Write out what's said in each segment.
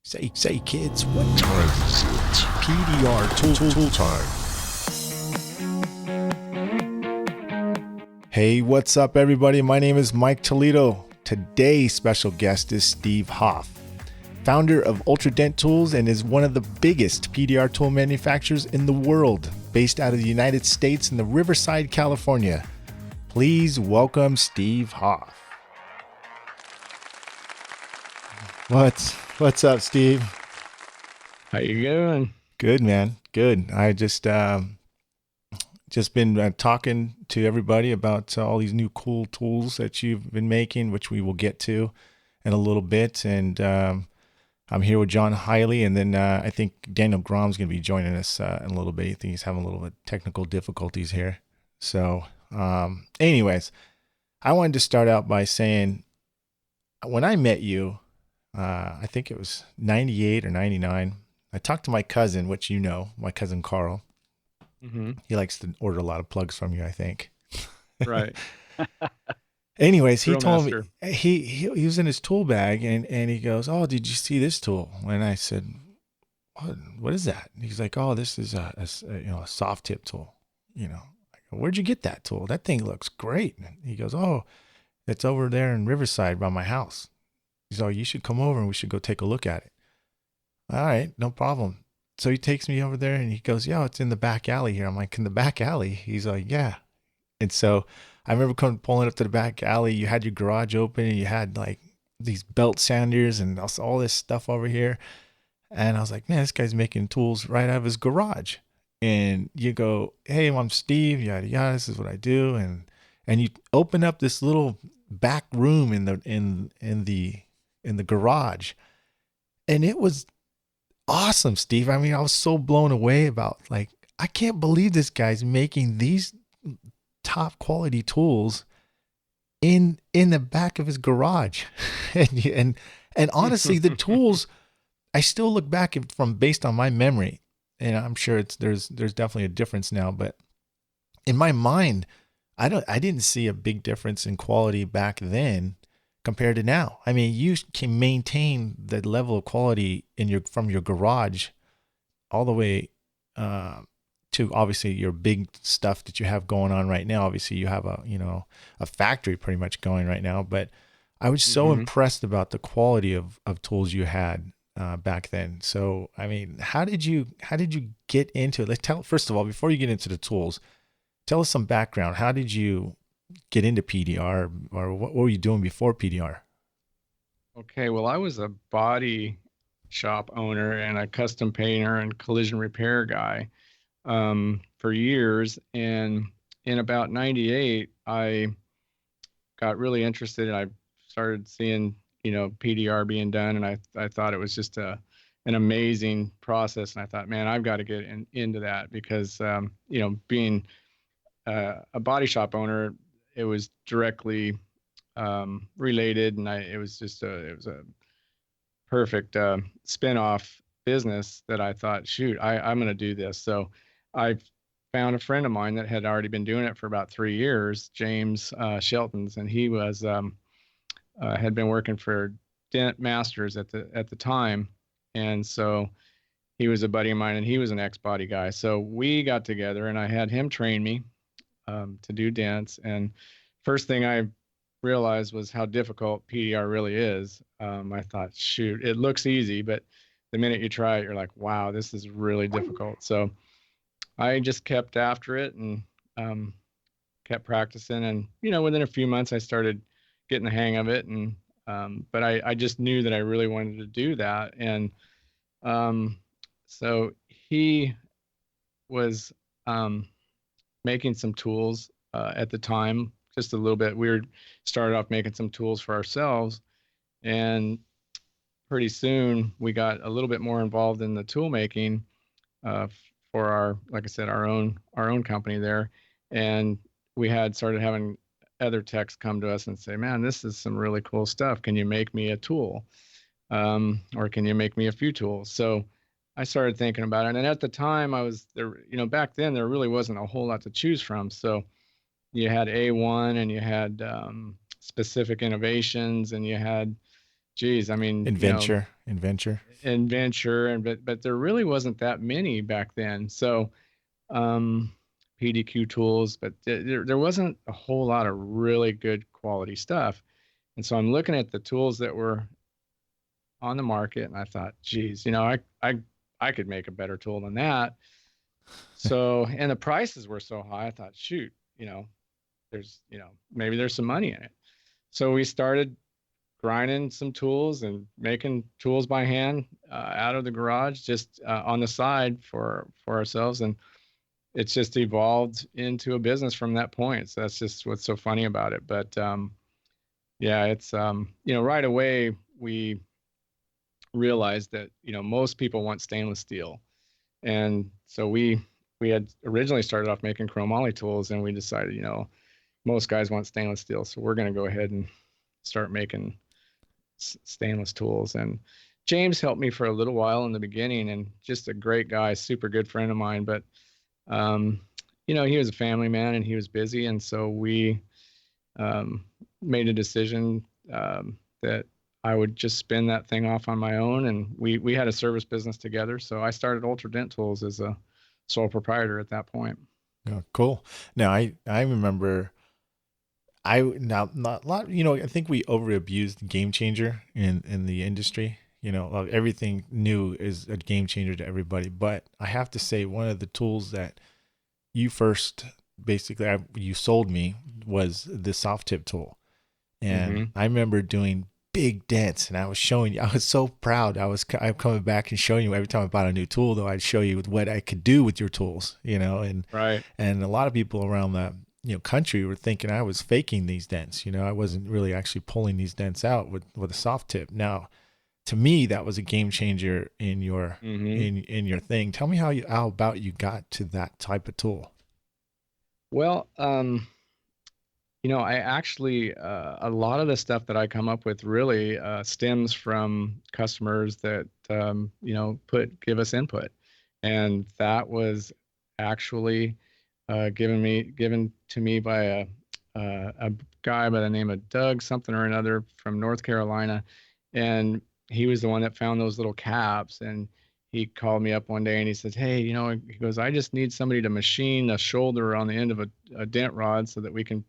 Say kids, what time is it? PDR Tool Time. Hey, what's up everybody? My name is Mike Toledo. Today's special guest is Steve Hopf, founder of Ultra Dent Tools and is one of the biggest PDR tool manufacturers in the world, based out of the United States in the Riverside, California. Please welcome Steve Hopf. What's up, Steve? How you doing? Good, man. Good. I just been talking to everybody about all these new cool tools that you've been making, which we will get to in a little bit. And I'm here with John Hiley, and then I think Daniel Grom's going to be joining us in a little bit. I think he's having a little bit of technical difficulties here. So, anyways, I wanted to start out by saying when I met you, I think it was 98 or 99. I talked to my cousin, which you know, my cousin Carl. Mm-hmm. He likes to order a lot of plugs from you, I think. Right. Anyways, he Drill told master. me he was in his tool bag and he goes, "Oh, did you see this tool?" And I said, "What is that?" And he's like, "Oh, this is a soft tip tool. I go, "Where'd you get that tool? That thing looks great." And he goes, "Oh, it's over there in Riverside by my house." He's like, "You should come over and we should go take a look at it." All right, no problem. So he takes me over there and he goes, "Yeah, it's in the back alley here." I'm like, "In the back alley?" He's like, "Yeah." And so I remember pulling up to the back alley. You had your garage open and you had like these belt sanders and all this stuff over here. And I was like, "Man, this guy's making tools right out of his garage." And you go, "Hey, I'm Steve, yada yada. This is what I do." And you open up this little back room in the garage, and it was awesome, Steve. I mean, I was so blown away about, like, I can't believe this guy's making these top quality tools in the back of his garage. and honestly, the tools, I still look back from based on my memory, and I'm sure there's definitely a difference now, but in my mind, I didn't see a big difference in quality back then compared to now. I mean, you can maintain the level of quality from your garage all the way to obviously your big stuff that you have going on right now. Obviously, you have a factory pretty much going right now. But I was so Mm-hmm. impressed about the quality of tools you had back then. So, I mean, how did you get into it? First of all, before you get into the tools, tell us some background. How did you get into PDR, or what were you doing before PDR? Okay, well, I was a body shop owner and a custom painter and collision repair guy for years. And in about 98, I got really interested and I started seeing, PDR being done. And I thought it was just an amazing process. And I thought, man, I've got to get into that because, being a body shop owner, it was directly related, and it was a perfect spin-off business that I thought, shoot, I'm going to do this. So I found a friend of mine that had already been doing it for about 3 years, James Sheltons, and he was had been working for Dent Masters at the time, and so he was a buddy of mine, and he was an ex-body guy. So we got together, and I had him train me to do dents. And first thing I realized was how difficult PDR really is. I thought, shoot, it looks easy, but the minute you try it, you're like, wow, this is really difficult. So I just kept after it and kept practicing. And, within a few months, I started getting the hang of it. And, but I just knew that I really wanted to do that. And um, so he was making some tools at the time, just a little bit. We were started off making some tools for ourselves, and pretty soon we got a little bit more involved in the tool making uh, for like I said, our own company there, and we had started having other techs come to us and say, "Man, this is some really cool stuff. Can you make me a tool, or can you make me a few tools?" So I started thinking about it, and at the time I was there. Back then there really wasn't a whole lot to choose from, so you had A1 and you had specific innovations and you had geez, I mean, Inventure. Adventure, and but there really wasn't that many back then. So um, PDQ tools, but there wasn't a whole lot of really good quality stuff. And so I'm looking at the tools that were on the market, and I thought, geez, I could make a better tool than that. So, and the prices were so high, I thought, shoot, there's, maybe there's some money in it. So we started grinding some tools and making tools by hand out of the garage, just on the side for ourselves, and it's just evolved into a business from that point. So that's just what's so funny about it. But yeah, it's right away we realized that most people want stainless steel, and so we had originally started off making chromoly tools, and we decided most guys want stainless steel, so we're going to go ahead and start making stainless tools. And James helped me for a little while in the beginning, and just a great guy, super good friend of mine. But um, he was a family man and he was busy, and so we made a decision that I would just spin that thing off on my own. And we had a service business together, so I started Ultra Dent Tools as a sole proprietor at that point. Oh, cool. Now I remember I now not a lot. I think we over abused game changer in the industry. Everything new is a game changer to everybody. But I have to say, one of the tools that you first basically you sold me was the soft tip tool, and Mm-hmm. I remember doing big dents, and I was showing you. I was so proud. I'm coming back and showing you every time I bought a new tool. Though I'd show you what I could do with your tools. Right. And a lot of people around the country were thinking I was faking these dents. I wasn't really actually pulling these dents out with a soft tip. Now, to me, that was a game changer in your Mm-hmm. in your thing. Tell me how about you got to that type of tool. Well, I actually, a lot of the stuff that I come up with really stems from customers that, give us input. And that was actually given to me by a guy by the name of Doug something or another from North Carolina. And he was the one that found those little caps. And he called me up one day and he says, hey, he goes, I just need somebody to machine a shoulder on the end of a dent rod so that we can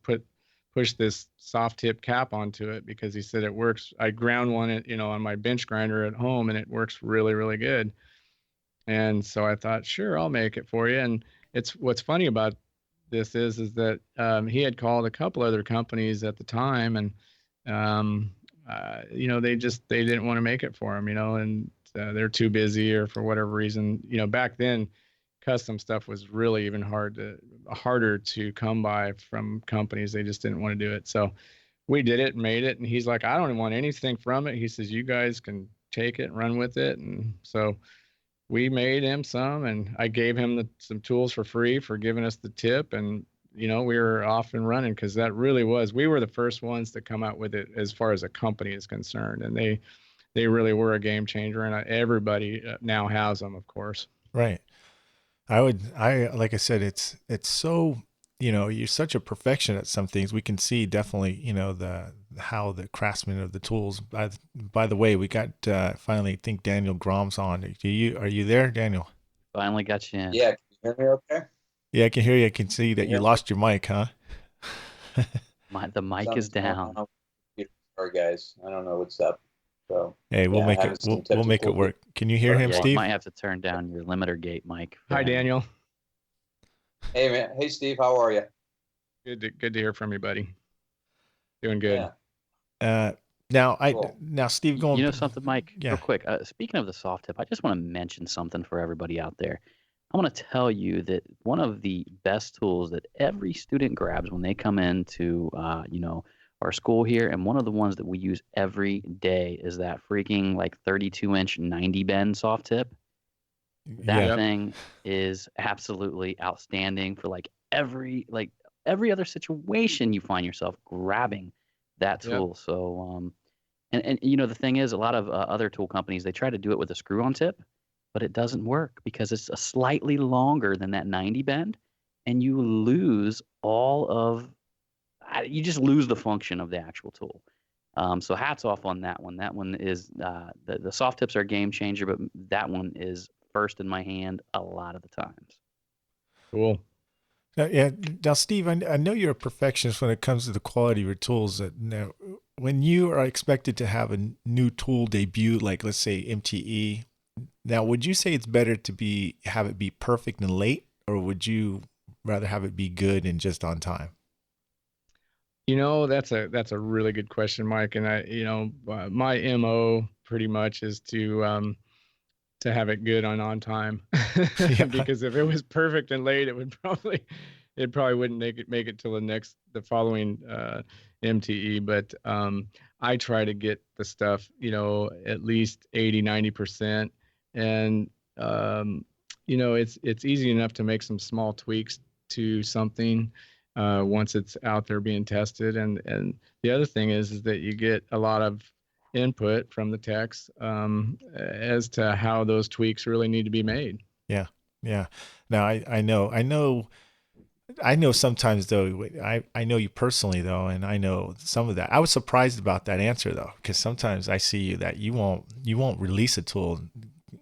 push this soft tip cap onto it, because he said it works. I ground one on my bench grinder at home, and it works really, really good. And so I thought, sure, I'll make it for you. And it's what's funny about this is that he had called a couple other companies at the time, and they didn't want to make it for him, and they're too busy or for whatever reason. Back then, custom stuff was really even harder to come by from companies. They just didn't want to do it. So we did it and made it. And he's like, I don't want anything from it. He says, you guys can take it and run with it. And so we made him some, and I gave him some tools for free for giving us the tip. And, we were off and running, because that really we were the first ones to come out with it as far as a company is concerned. And they really were a game changer. And everybody now has them, of course. Right. Like I said, it's so, you're such a perfection at some things. We can see definitely, how the craftsman of the tools. By the way, we got finally, I think Daniel Grom's on. Are you there, Daniel? Finally got you in. Yeah, can you hear me okay? Yeah, I can hear you. I can see that Can you you lost your mic, huh? The mic is Something's going down. on with Sorry, guys. I don't know what's up. So, Hey, we'll yeah, I make it. haven't seen We'll make it typical work. Can you hear him, Yeah, you Steve? might have to turn down your limiter gate mic. Hi, Daniel. Hey, man. Hey, Steve. How are you? Good to hear from you, buddy. Doing good. Yeah. Cool. Now Steve, going. You know something, Mike? Yeah. Real quick. Speaking of the soft tip, I just want to mention something for everybody out there. I want to tell you that one of the best tools that every student grabs when they come into, our school here, and one of the ones that we use every day is that freaking like 32-inch 90 bend soft tip. That Yeah. thing is absolutely outstanding for every other situation you find yourself grabbing that Yep. tool. So, and the thing is, a lot of other tool companies, they try to do it with a screw-on tip, but it doesn't work because it's a slightly longer than that 90 bend, and you lose you just lose the function of the actual tool. So hats off on that one. That one is the soft tips are a game changer, but that one is first in my hand a lot of the times. Cool. Yeah. Now, Steve, I know you're a perfectionist when it comes to the quality of your tools. Now, when you are expected to have a new tool debut, like let's say MTE, now would you say it's better to have it be perfect and late, or would you rather have it be good and just on time? That's a really good question, Mike. And my MO pretty much is to have it good on time, Yeah. because if it was perfect and late, it probably wouldn't make it till the following MTE. But I try to get the stuff, at least 80-90%. And it's easy enough to make some small tweaks to something once it's out there being tested. And the other thing is that you get a lot of input from the techs as to how those tweaks really need to be made. Yeah. Yeah. Now I know sometimes though, I know you personally though, and I know some of that. I was surprised about that answer though, because sometimes I see that you won't release a tool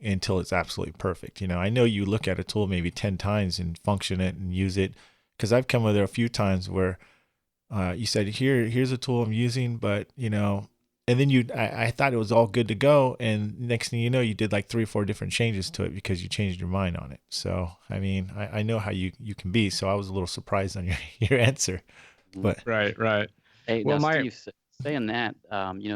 until it's absolutely perfect. I know you look at a tool maybe 10 times and function it and use it, because I've come with it a few times where you said, here's a tool I'm using, but and then I thought it was all good to go, and next thing you know, you did like 3 or 4 different changes to it because you changed your mind on it. So I mean, I know how you can be, so I was a little surprised on your answer. But Right. Hey, Well, now Steve, saying that,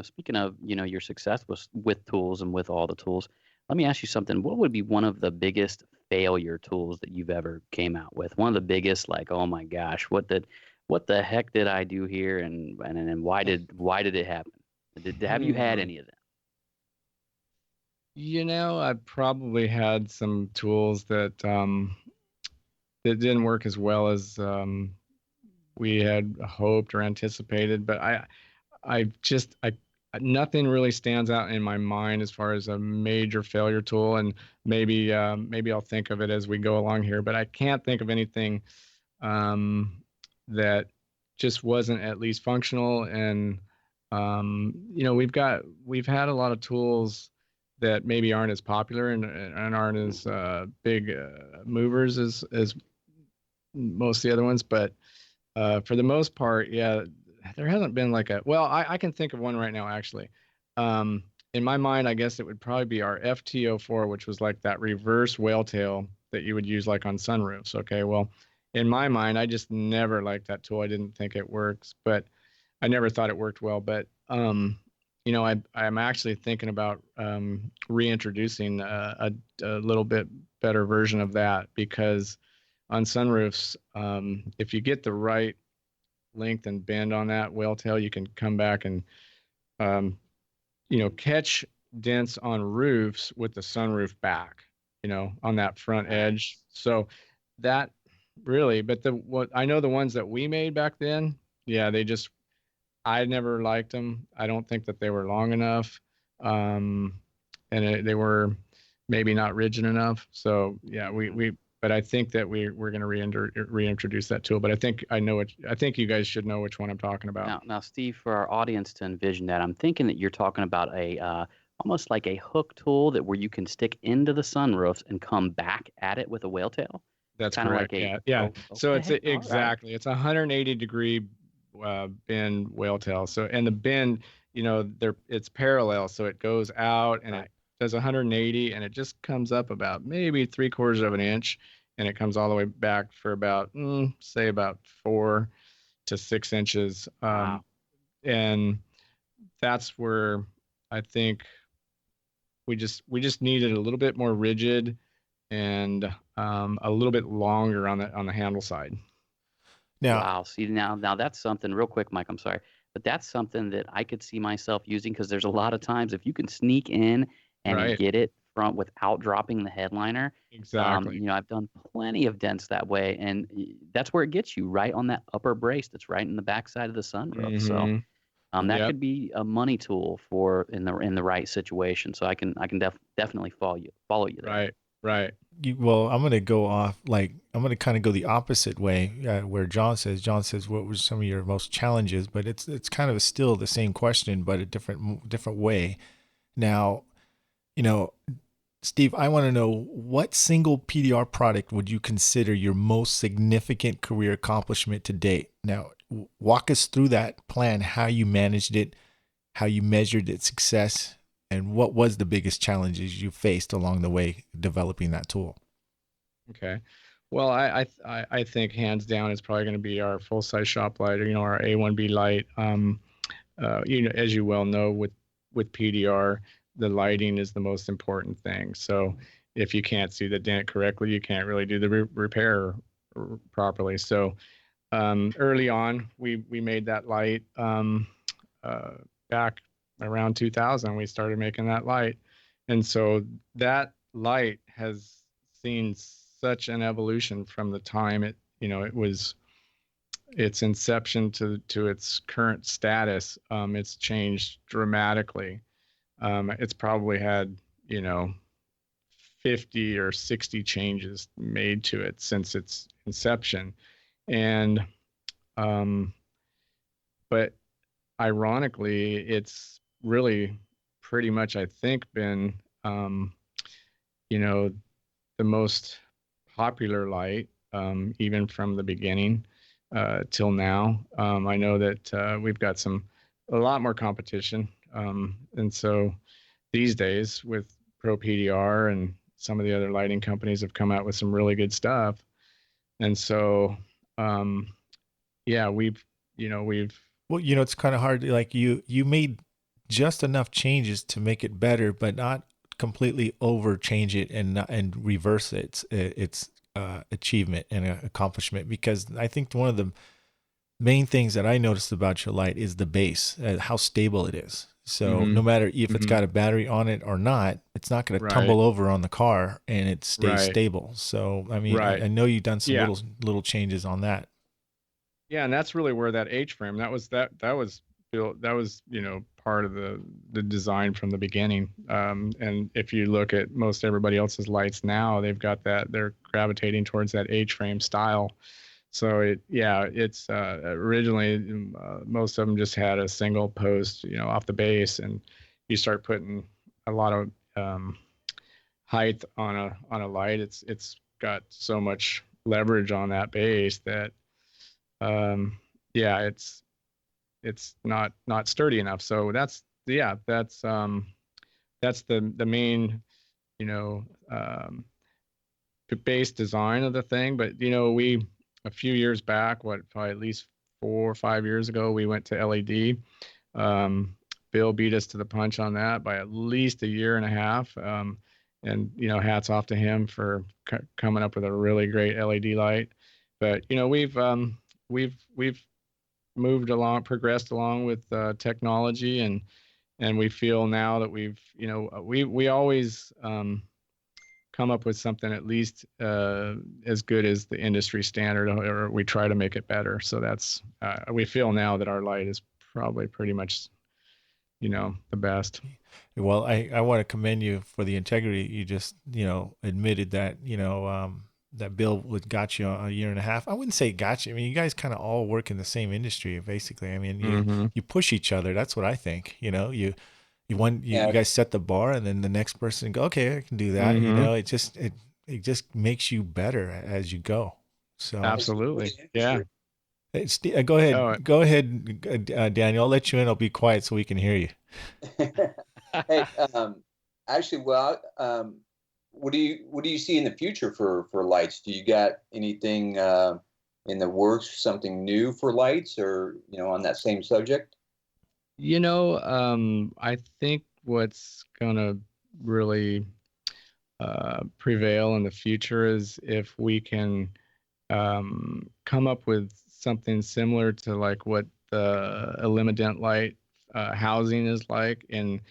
speaking of your success with tools and with all the tools, let me ask you something. What would be one of the biggest failure tools that you've ever came out with? One of the biggest, like, oh my gosh, what the heck did I do here, and why did it happen? Have you had any of them? I probably had some tools that didn't work as well as we had hoped or anticipated, but I nothing really stands out in my mind as far as a major failure tool. And maybe I'll think of it as we go along here, but I can't think of anything that just wasn't at least functional. And we've had a lot of tools that maybe aren't as popular and aren't as big movers as most of the other ones, but for the most part, yeah, there hasn't been I can think of one right now, actually. In my mind, I guess it would probably be our FT04, which was like that reverse whale tail that you would use like on sunroofs. Okay, well, in my mind, I just never liked that tool. I didn't think it works, but I never thought it worked well. But I'm actually thinking about reintroducing a little bit better version of that, because on sunroofs, if you get the right length and bend on that whale tail, you can come back and catch dents on roofs with the sunroof back, on that front edge. So that really, but what I know, the ones that we made back then, yeah, I never liked them. I don't think that they were long enough, and they were maybe not rigid enough. So yeah, but I think that we're going to reintroduce that tool. But I think you guys should know which one I'm talking about. Now, Steve, for our audience to envision that, I'm thinking that you're talking about a almost like a hook tool where you can stick into the sunroofs and come back at it with a whale tail. That's correct. Like yeah. Okay. So it's exactly, it's a 180-degree bend whale tail. So, and the bend, it's parallel, so it goes out and it does 180, and it just comes up about maybe 3/4 of an inch, and it comes all the way back for about say about 4 to 6 inches. Wow. And that's where I think we just needed a little bit more rigid and a little bit longer on the handle side. Now, wow. See, now that's something real quick, Mike. I'm sorry, but that's something that I could see myself using, because there's a lot of times if you can sneak in and get it from without dropping the headliner. Exactly. I've done plenty of dents that way, and that's where it gets you, right on that upper brace that's right in the backside of the sunroof. Mm-hmm. So that could be a money tool for in the right situation. So I can definitely follow you there. Right. Right. Well, I'm going to go off, like, I'm going to kind of go the opposite way, where John says, what were some of your most challenges? But it's kind of still the same question, but a different way. Now, you know, Steve, I want to know, what single PDR product would you consider your most significant career accomplishment to date? Now, walk us through that plan, how you managed it, how you measured its success, and what was the biggest challenges you faced along the way developing that tool. Okay. Well, I think hands down it's probably going to be our full size shop light, or our A1B light. As you well know, with PDR, the lighting is the most important thing. So if you can't see the dent correctly, you can't really do the repair properly. So early on, we made that light back around 2000. We started making that light, and so that light has seen such an evolution from the time it was its inception to its current status. It's changed dramatically. It's probably had 50 or 60 changes made to it since its inception, and but ironically, it's really pretty much, I think, been you know the most popular light, even from the beginning till now. I know that we've got a lot more competition, and so these days with Pro PDR and some of the other lighting companies have come out with some really good stuff, and so um, yeah, we've Well, it's kind of hard. Like, you made just enough changes to make it better, but not completely over change it and reverse its achievement and accomplishment. Because I think one of the main things that I noticed about your light is the base, how stable it is. So hmm no matter if it's hmm got a battery on it or not, it's not going to right, tumble over on the car, and it stays right, stable. So I mean, right. I know you've done some Yeah, little changes on that. yeah, and that's really where that H frame that was built. That was part of the design from the beginning. And if you look at most everybody else's lights now, they've got that, they're gravitating towards that H frame style. So it's originally most of them just had a single post, off the base, and you start putting a lot of height on a light. It's got so much leverage on that base that um, yeah, it's not sturdy enough. So that's the main you know um, base design of the thing. But we, a few years back, probably at least 4 or 5 years ago, we went to LED. Um, Bill beat us to the punch on that by at least a year and a half. And hats off to him for coming up with a really great LED light. But we've moved along, progressed along with technology, and we feel now that we always come up with something at least as good as the industry standard, or we try to make it better. So that's we feel now that our light is probably pretty much the best. Well, I want to commend you for the integrity. You just, admitted that, that Bill would got you a year and a half. I wouldn't say got you. I mean, you guys kind of all work in the same industry, basically. I mean, Mm-hmm. you push each other. That's what I think. You Yeah, guys set the bar, and then the next person go, okay, I can do that. Mm-hmm. It just makes you better as you go. So, it's Absolutely. really Yeah. industry. Go Oh, ahead, Daniel. I'll let you in. I'll be quiet so we can hear you. Hey, actually, well, what do you see in the future for lights? Do you got anything in the works, something new for lights, or on that same subject? I think what's gonna really prevail in the future is if we can come up with something similar to like what the Elimident light housing is like in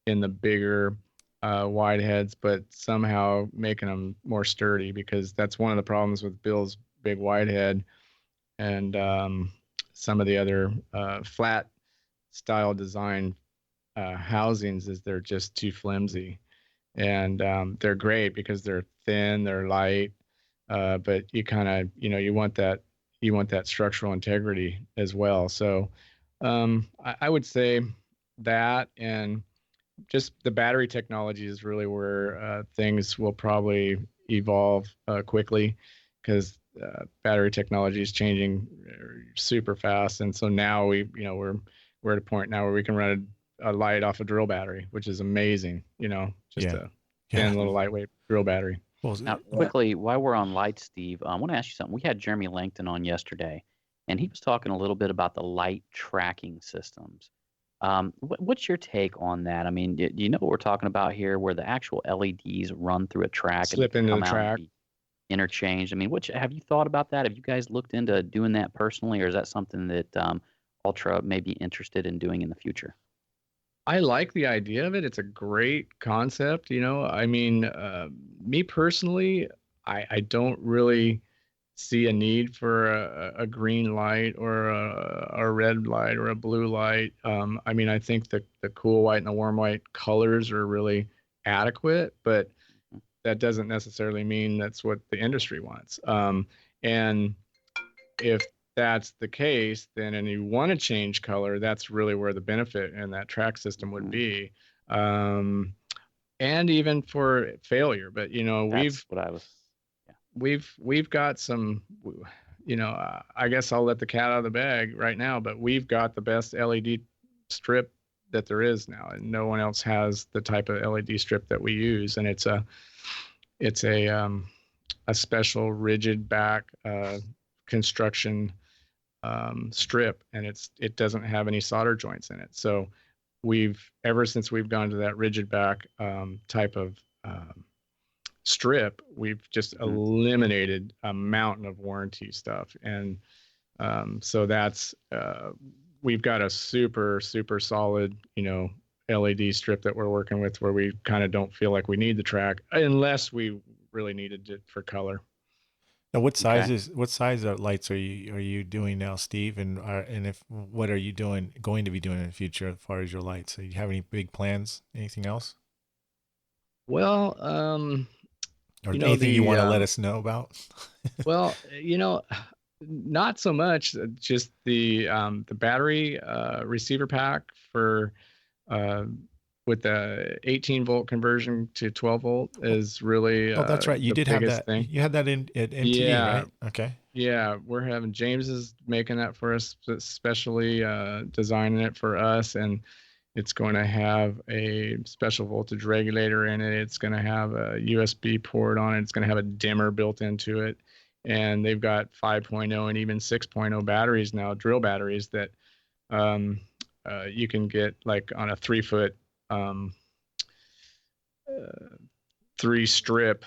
the bigger wide heads, but somehow making them more sturdy, because that's one of the problems with Bill's big wide head and some of the other flat style design housings is they're just too flimsy. and they're great because they're thin, they're light, but you kind of, you want that structural integrity as well. So I would say that, and just the battery technology is really where things will probably evolve quickly, because battery technology is changing super fast. And so now we're at a point now where we can run a light off a drill battery, which is amazing. Just Yeah. a thin little lightweight drill battery. Well, Now, quickly, while we're on light, Steve, I want to ask you something. We had Jeremy Langton on yesterday, and he was talking a little bit about the light tracking systems. What's your take on that? I mean, do you know what we're talking about here, where the actual LEDs run through a track Slip and into come the out and track. be interchanged? I mean, have you thought about that? Have you guys looked into doing that personally, or is that something that Ultra may be interested in doing in the future? I like the idea of it. It's a great concept. I mean, me personally, I don't really see a need for a green light or a red light or a blue light. I mean, I think the cool white and the warm white colors are really adequate, but that doesn't necessarily mean that's what the industry wants. And if that's the case, then and you want to change color, that's really where the benefit in that track system would be. And even for failure, but That's what I was. Yeah. we've got some, I guess I'll let the cat out of the bag right now, but we've got the best LED strip that there is now, and no one else has the type of LED strip that we use. And it's a special rigid back construction strip, and it doesn't have any solder joints in it. So ever since we've gone to that rigid back type of strip, we've just eliminated a mountain of warranty stuff. And so that's we've got a super solid LED strip that we're working with, where we kind of don't feel like we need the track unless we really needed it for color. Now, what size of lights are you doing now, Steve? And what are you going to be doing in the future as far as your lights? Do you have any big plans? Anything else? Well, or anything you want to let us know about? Well, not so much. Just the battery receiver pack for with the 18 volt conversion to 12 volt is really oh, that's right. You did have that. thing. You had that at MTE, right? Okay. Yeah, we're having James is making that for us, especially designing it for us, and it's going to have a special voltage regulator in it. It's going to have a USB port on it. It's going to have a dimmer built into it. And they've got 5.0 and even 6.0 batteries now, drill batteries that you can get like on a 3-foot 3-strip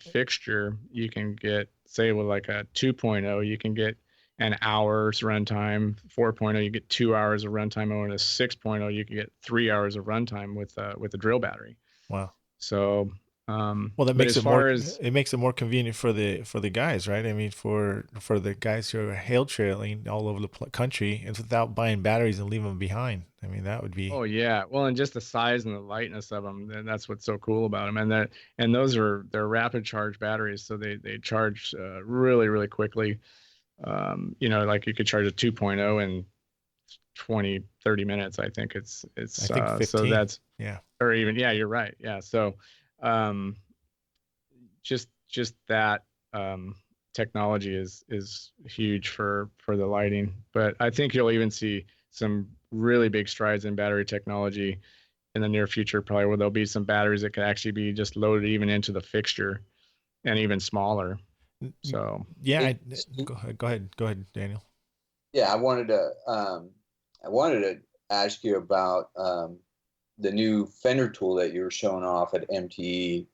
fixture. You can get, say, with like a 2.0, you can get an hour's runtime. 4.0, you get 2 hours of runtime. And a 6.0, you can get 3 hours of runtime with a drill battery. Wow. So, well, that makes it makes it more convenient for the guys, right? I mean, for the guys who are hail trailing all over the country and without buying batteries and leaving them behind. I mean, that would be. Oh yeah, well, and just the size and the lightness of them, and that's what's so cool about them. And they're rapid charge batteries, so they charge really quickly. Like you could charge a 2.0 in 20-30 minutes. I think it's I think 15. So that's or even you're right. So just that technology is huge for the lighting. But I think you'll even see some really big strides in battery technology in the near future, probably, where there'll be some batteries that could actually be just loaded even into the fixture and even smaller. So go ahead, Daniel. Yeah, I wanted to ask you about the new fender tool that you were showing off at MTE.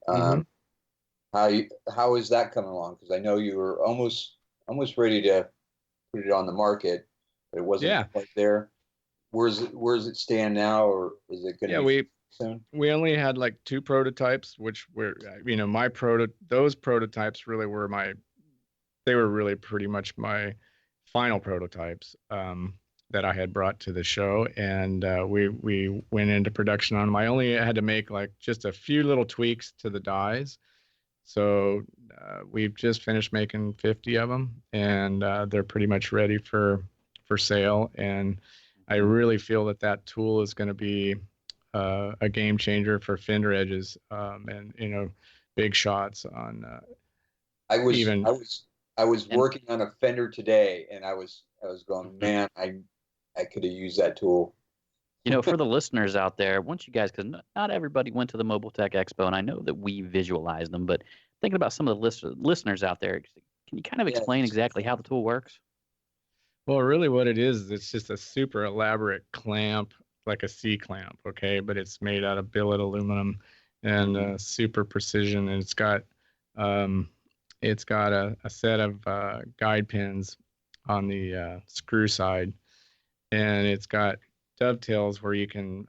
How is that coming along? Because I know you were almost ready to put it on the market, but it wasn't quite there. Where does it stand now, or is it going to be soon? We only had like 2 prototypes, which were those prototypes really were they were really pretty much my final prototypes. that I had brought to the show, and we went into production on them. I only had to make like just a few little tweaks to the dies. So we've just finished making 50 of them, and they're pretty much ready for sale. And I really feel that that tool is going to be a game changer for fender edges, and big shots on I was even. I was working on a fender today, and I was going, man, I could have used that tool. For the listeners out there, once you guys, because not everybody went to the Mobile Tech Expo, and I know that we visualized them, but thinking about some of the listeners out there, can you kind of explain exactly how the tool works? Well, really what it is, it's just a super elaborate clamp, like a C clamp, okay? But it's made out of billet aluminum and super precision. And it's got a set of guide pins on the screw side, and it's got dovetails where you can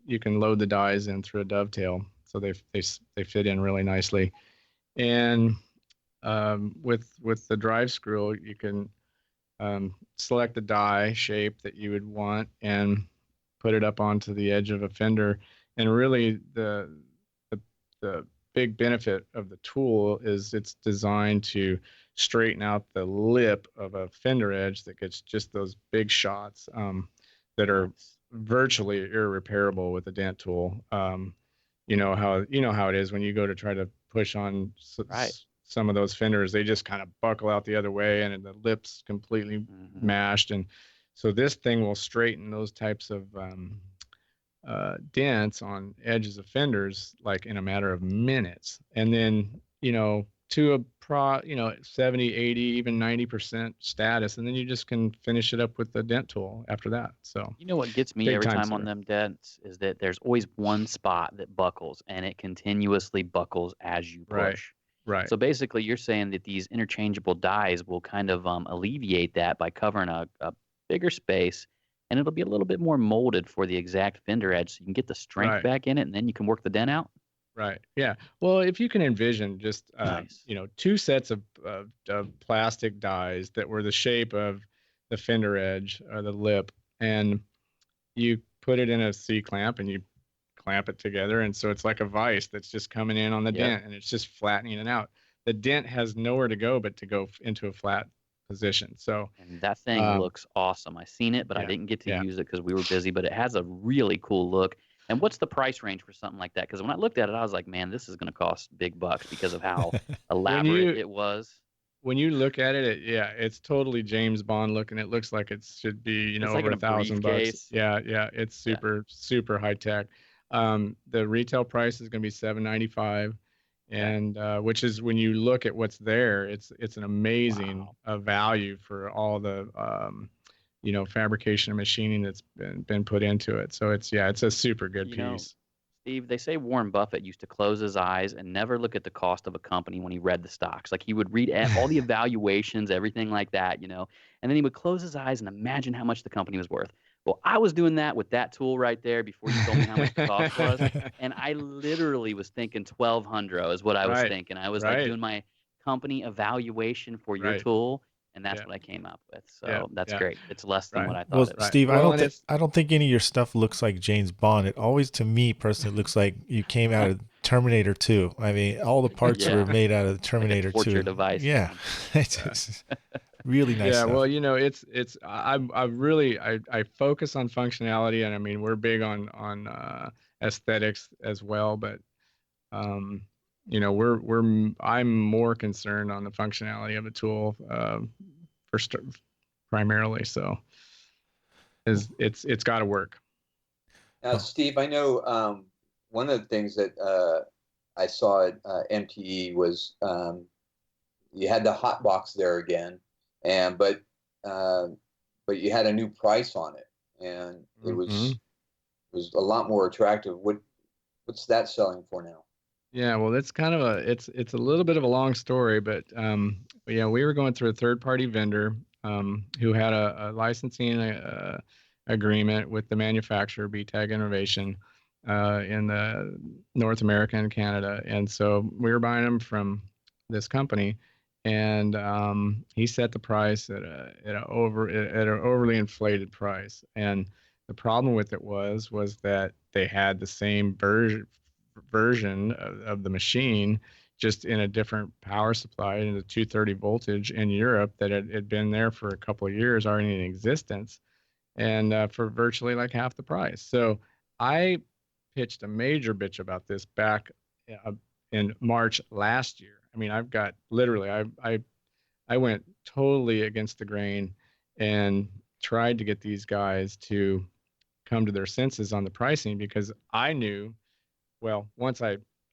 load the dies in through a dovetail, so they fit in really nicely. And with the drive screw, you can select the die shape that you would want and put it up onto the edge of a fender. And really, the big benefit of the tool is it's designed to straighten out the lip of a fender edge that gets just those big shots that are virtually irreparable with a dent tool. You know how it is when you go to try to push on some of those fenders, they just kind of buckle out the other way and the lips completely mashed. And so this thing will straighten those types of dents on edges of fenders like in a matter of minutes. And then, to a 70, 80, even 90% status. And then you just can finish it up with the dent tool after that. So, what gets me every time on them dents is that there's always one spot that buckles, and it continuously buckles as you push. Right. So basically you're saying that these interchangeable dies will kind of alleviate that by covering a bigger space, and it'll be a little bit more molded for the exact fender edge, so you can get the strength back in it, and then you can work the dent out. Right. Yeah. Well, if you can envision just, two sets of plastic dies that were the shape of the fender edge or the lip, and you put it in a C clamp and you clamp it together. And so it's like a vise that's just coming in on the dent, and it's just flattening it out. The dent has nowhere to go but to go into a flat position. So, and that thing looks awesome. I seen it, but I didn't get to use it because we were busy, but it has a really cool look. And what's the price range for something like that? Because when I looked at it, I was like, man, this is going to cost big bucks because of how elaborate it was. When you look at it, it's totally James Bond looking. It looks like it should be, over like $1,000. Yeah. It's super high tech. The retail price is going to be $795, and which is, when you look at what's there, it's an amazing value for all the fabrication and machining that's been put into it. So it's a super good piece. Steve, they say Warren Buffett used to close his eyes and never look at the cost of a company when he read the stocks. Like, he would read all the evaluations, everything like that, and then he would close his eyes and imagine how much the company was worth. Well, I was doing that with that tool right there before you told me how much the cost was, and I literally was thinking 1,200 is what I was thinking. I was like doing my company evaluation for your tool, and that's what I came up with. So that's great. It's less than what I thought. Well, Steve, I don't think any of your stuff looks like James Bond. It always, to me personally, looks like you came out of Terminator 2. I mean, all the parts were made out of the Terminator like a torture 2 device. Yeah, it's really nice. Yeah, stuff. well, I focus on functionality, and I mean, we're big on aesthetics as well, but I'm more concerned on the functionality of a tool primarily. So it's got to work. Now, Steve, I know one of the things that I saw at MTE was you had the hot box there again, but you had a new price on it, and it was a lot more attractive. What's that selling for now? Yeah, well, that's kind of it's a little bit of a long story, but we were going through a third-party vendor who had a licensing agreement with the manufacturer, BTAG Innovation, in the North America and Canada, and so we were buying them from this company, and he set the price at an overly inflated price. And the problem with it was that they had the same version of the machine, just in a different power supply, in the 230 voltage in Europe, that had been there for a couple of years already in existence, and for virtually like half the price. So I pitched a major bitch about this back uh, in March last year. I mean, I've got literally, I went totally against the grain and tried to get these guys to come to their senses on the pricing, because I knew, well,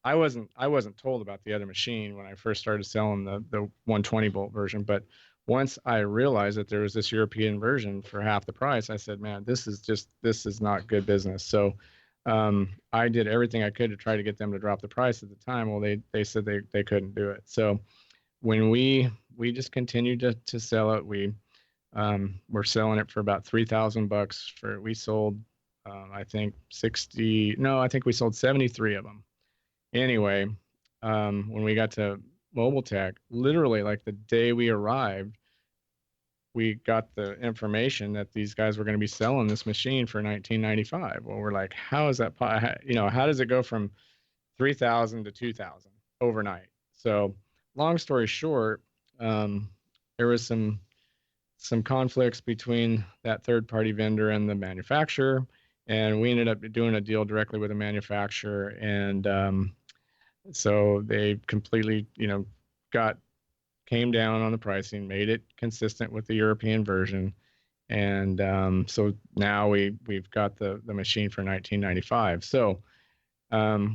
I wasn't told about the other machine when I first started selling the 120 volt version, but once I realized that there was this European version for half the price, I said, man, this is not good business. So I did everything I could to try to get them to drop the price at the time. Well, they said they couldn't do it. So when we just continued to sell it, we're selling it for about $3,000 for, we sold I think 60, no, I think we sold 73 of them. Anyway, when we got to Mobile Tech, literally like the day we arrived, we got the information that these guys were going to be selling this machine for $19.95. Well, we're like, how is that? How does it go from 3,000 to 2,000 overnight? So, long story short, there was some conflicts between that third party vendor and the manufacturer, and we ended up doing a deal directly with the manufacturer. And so they completely, came down on the pricing, made it consistent with the European version. And so now we've got the machine for $19.95. So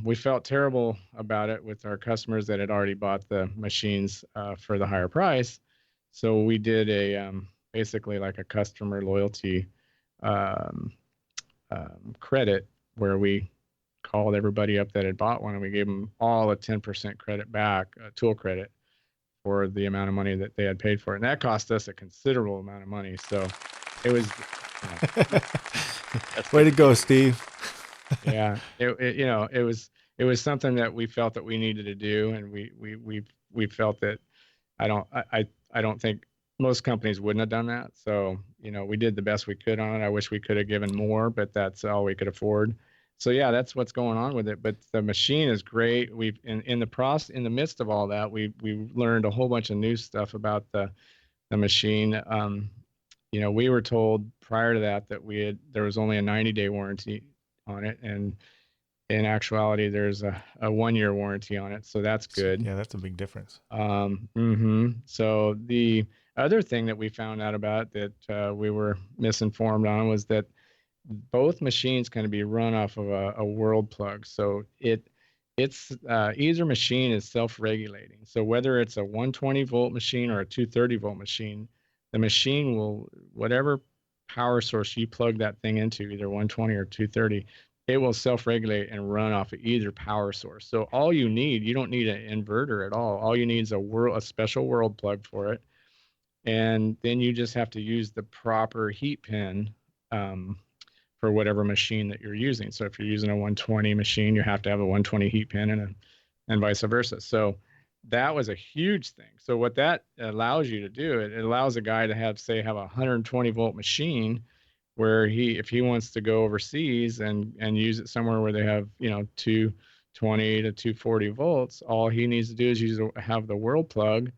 we felt terrible about it with our customers that had already bought the machines for the higher price. So we did basically like a customer loyalty credit, where we called everybody up that had bought one, and we gave them all a 10% credit back, tool credit, for the amount of money that they had paid for it. And that cost us a considerable amount of money. So it was, Way to go, Steve. yeah, it was something that we felt that we needed to do. And we felt that I don't think most companies wouldn't have done that. So, we did the best we could on it. I wish we could have given more, but that's all we could afford. So yeah, that's what's going on with it. But the machine is great. We've in the midst of all that, we learned a whole bunch of new stuff about the machine. We were told prior to that there was only a 90-day warranty on it, and in actuality, there's a 1-year warranty on it. So that's good. Yeah, that's a big difference. So the other thing that we found out about that we were misinformed on was that both machines can be run off of a world plug. So it's either machine is self-regulating. So whether it's a 120 volt machine or a 230 volt machine, the machine will, whatever power source you plug that thing into, either 120 or 230, it will self-regulate and run off of either power source. So all you don't need an inverter at all. All you need is a special world plug for it. And then you just have to use the proper heat pin for whatever machine that you're using. So if you're using a 120 machine, you have to have a 120 heat pin, and vice versa. So that was a huge thing. So what that allows you to do, it allows a guy to have a 120 volt machine, where if he wants to go overseas and use it somewhere where they have 220 to 240 volts, all he needs to do is have the world plug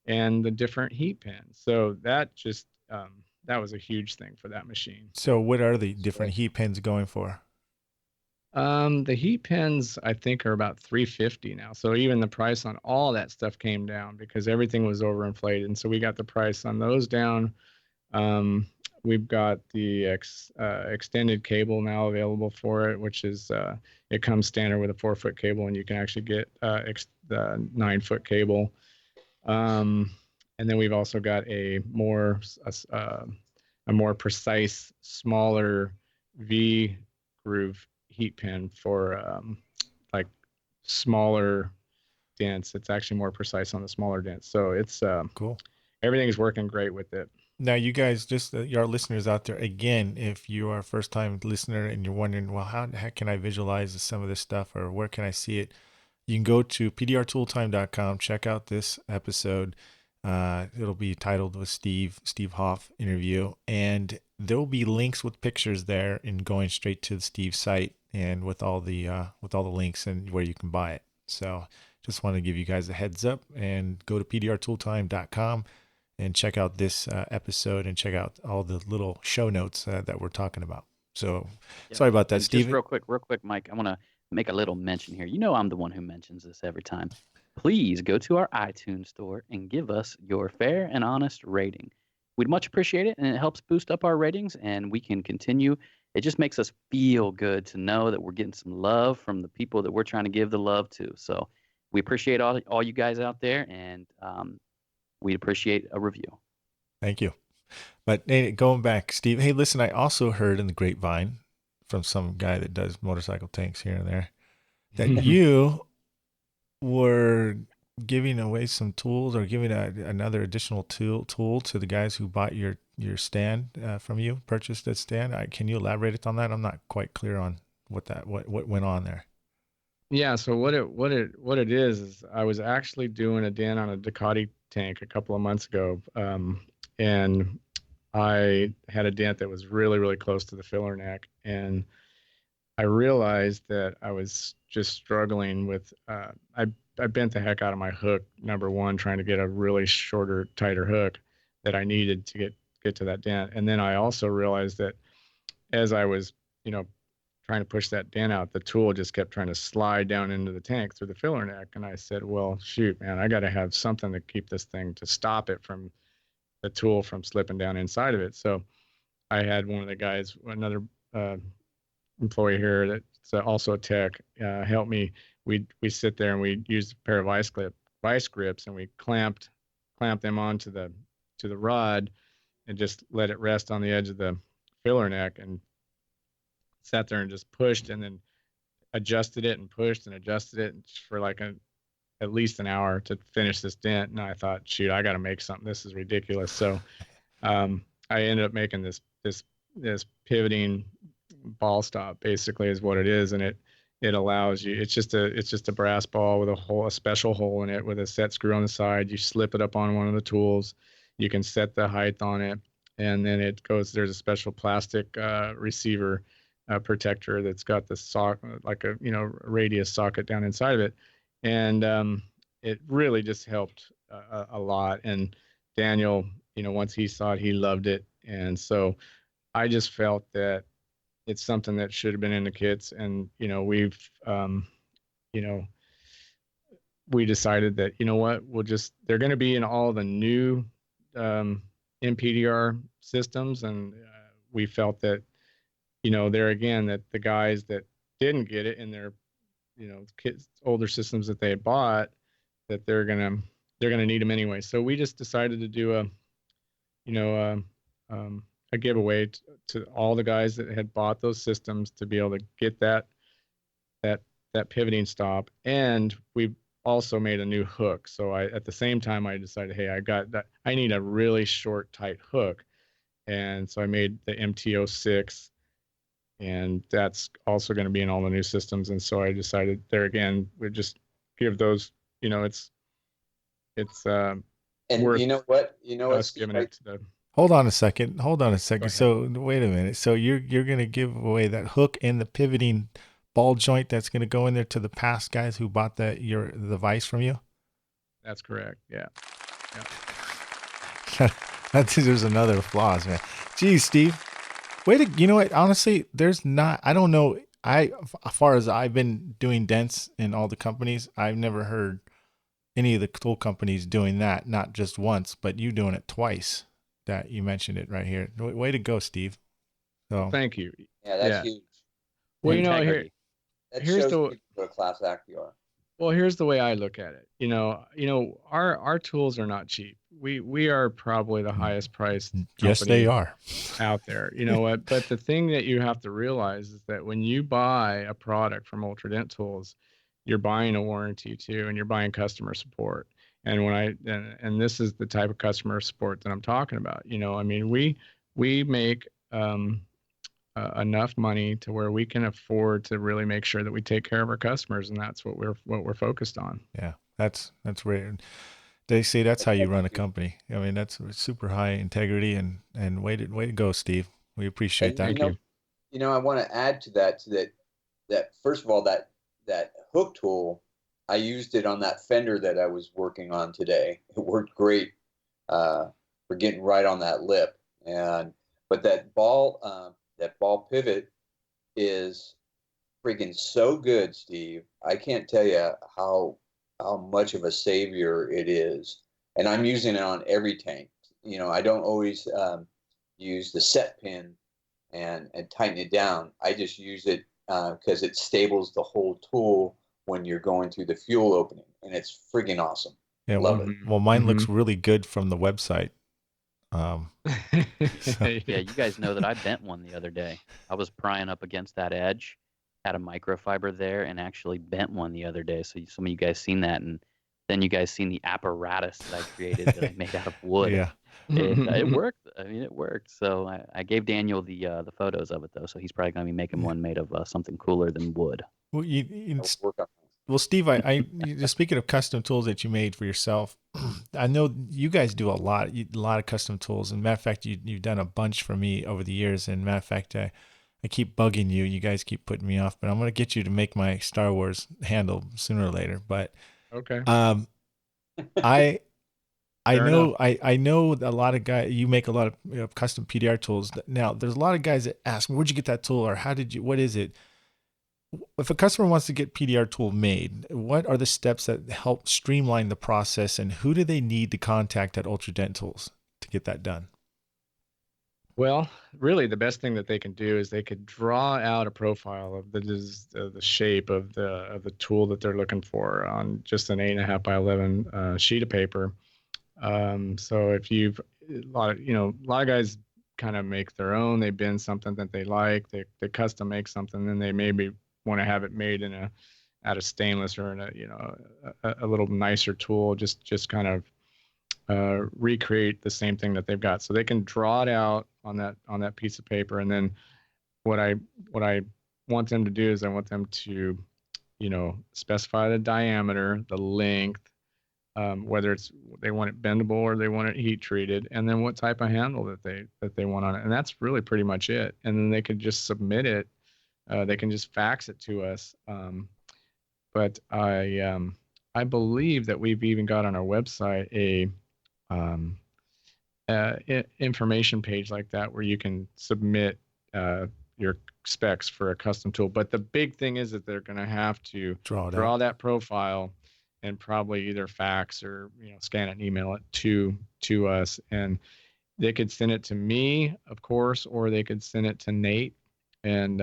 and the different heat pins. So that just that was a huge thing for that machine. So what are the different heat pins going for? The heat pins, I think, are about $350 now. So even the price on all that stuff came down because everything was overinflated. And so we got the price on those down. We've got the extended cable now available for it, which is it comes standard with a 4-foot cable, and you can actually get the 9-foot cable. And then we've also got a more precise, smaller V groove heat pin for like smaller dents. It's actually more precise on the smaller dents. So it's cool. Everything's working great with it. Now, you guys, just your listeners out there, again, if you are a first-time listener and you're wondering, well, how can I visualize some of this stuff, or where can I see it? You can go to pdrtooltime.com, check out this episode. It'll be titled with Steve Hopf interview, and there will be links with pictures there and going straight to the Steve site and with all the links and where you can buy it. So just want to give you guys a heads up, and go to pdrtooltime.com and check out this episode and check out all the little show notes that we're talking about. So sorry about that, Steve. Just real quick, Mike, I want to make a little mention here. You know I'm the one who mentions this every time. Please go to our iTunes store and give us your fair and honest rating. We'd much appreciate it, and it helps boost up our ratings, and we can continue. It just makes us feel good to know that we're getting some love from the people that we're trying to give the love to. So we appreciate all you guys out there, and we'd appreciate a review. Thank you. But hey, going back, Steve, hey, listen, I also heard in the grapevine from some guy that does motorcycle tanks here and there that you were giving away some tools, or giving another additional tool to the guys who bought your stand from you, purchased that stand. Can you elaborate on that? I'm not quite clear on what went on there. Yeah. So what it is I was actually doing a dent on a Ducati tank a couple of months ago, and I had a dent that was really, really close to the filler neck, and I realized that I was just struggling with. I bent the heck out of my hook, number one, trying to get a really shorter, tighter hook that I needed to get to that dent. And then I also realized that as I was, trying to push that dent out, the tool just kept trying to slide down into the tank through the filler neck. And I said, well, shoot, man, I got to have something to keep this thing, to stop it from the tool from slipping down inside of it. So I had one of the guys, another employee here that's also a tech, help me. We sit there and we used a pair of vice grips, and we clamped them onto the rod and just let it rest on the edge of the filler neck, and sat there and just pushed, and then adjusted it and pushed and adjusted it for like at least an hour to finish this dent. And I thought, shoot, I got to make something. This is ridiculous. So I ended up making this pivoting ball stop, basically, is what it is. And it allows you, it's just a brass ball with a special hole in it with a set screw on the side. You slip it up on one of the tools. You can set the height on it, and then there's a special plastic receiver protector that's got the socket, like a radius socket down inside of it. And it really just helped a lot. And Daniel, once he saw it, he loved it. And so I just felt that it's something that should have been in the kits. And, we've, we decided that, what, they're going to be in all the new MPDR systems. And we felt that, there again, that the guys that didn't get it in their, kids, older systems that they had bought, that they're going to need them anyway. So we just decided to do a giveaway to all the guys that had bought those systems to be able to get that pivoting stop. And we also made a new hook. So at the same time, I decided, hey, I need a really short, tight hook. And so I made the MT06, and that's also going to be in all the new systems. And so I decided there again, we'd just give those, it's and worth you know what, us giving it to the. Hold on a second. So wait a minute. So you're going to give away that hook and the pivoting ball joint that's going to go in there to the past guys who bought the vise from you? That's correct. Yeah. There's another applause, man. Geez, Steve. You know what? Honestly, I don't know. As far as I've been doing dents in all the companies, I've never heard any of the tool companies doing that, not just once, but you doing it twice. That you mentioned it right here. Way to go, Steve. So thank you. Yeah, that's huge. Well, that here's shows what a class act you are. Well, here's the way I look at it. Our tools are not cheap. We are probably the highest priced company yes, they are out there. You know what? But the thing that you have to realize is that when you buy a product from Ultra Dent Tools, you're buying a warranty too, and you're buying customer support. And and this is the type of customer support that I'm talking about. We make enough money to where we can afford to really make sure that we take care of our customers, and that's what we're focused on. Yeah, that's rare. They say that's how you run a Thank you. company. I mean, that's super high integrity and way to go, Steve. We appreciate And that. Thank you. I want to add to that that first of all, that hook tool, I used it on that fender that I was working on today. It worked great for getting right on that lip. But that ball pivot is freaking so good, Steve. I can't tell you how much of a savior it is. And I'm using it on every tank. I don't always use the set pin and tighten it down. I just use it because it stables the whole tool when you're going through the fuel opening, and it's friggin' awesome. Yeah, Love it. well, mine looks Mm-hmm. really good from the website. So, Yeah, you guys know that I bent one the other day. I was prying up against that edge, had a microfiber there, and actually bent one the other day. So some of you guys seen that, and then you guys seen the apparatus that I created that I made out of wood. yeah. It worked. I mean, it worked. So I gave Daniel the photos of it though, so he's probably gonna be making one made of something cooler than wood. Well, I'll work on it. well, Steve, just speaking of custom tools that you made for yourself, I know you guys do a lot of custom tools. And matter of fact, you've done a bunch for me over the years. And matter of fact, I keep bugging you. You guys keep putting me off, but I'm gonna get you to make my Star Wars handle sooner or later. But Okay. I Fair know I know a lot of guys. You make a lot of custom PDR tools. Now, there's a lot of guys that ask, "Where'd you get that tool?" or What is it?" If a customer wants to get PDR tool made, what are the steps that help streamline the process, and who do they need to contact at Ultra Dent Tools to get that done? Well, really, the best thing that they can do is they could draw out a profile of the shape of the tool that they're looking for on just an 8.5 by 11 sheet of paper. So if a lot of guys kind of make their own, they bend something that they like, they custom make something, then they maybe want to have it made out of stainless or in a little nicer tool, just kind of recreate the same thing that they've got. So they can draw it out on that piece of paper, and then what I want them to do is I want them to specify the diameter, the length, whether they want it bendable or they want it heat treated, and then what type of handle that they want on it, and that's really pretty much it. And then they could just submit it. They can just fax it to us. But I believe that we've even got on our website a information page like that where you can submit your specs for a custom tool. But the big thing is that they're going to have to draw that profile and probably either fax or scan it and email it to us. And they could send it to me, of course, or they could send it to Nate. And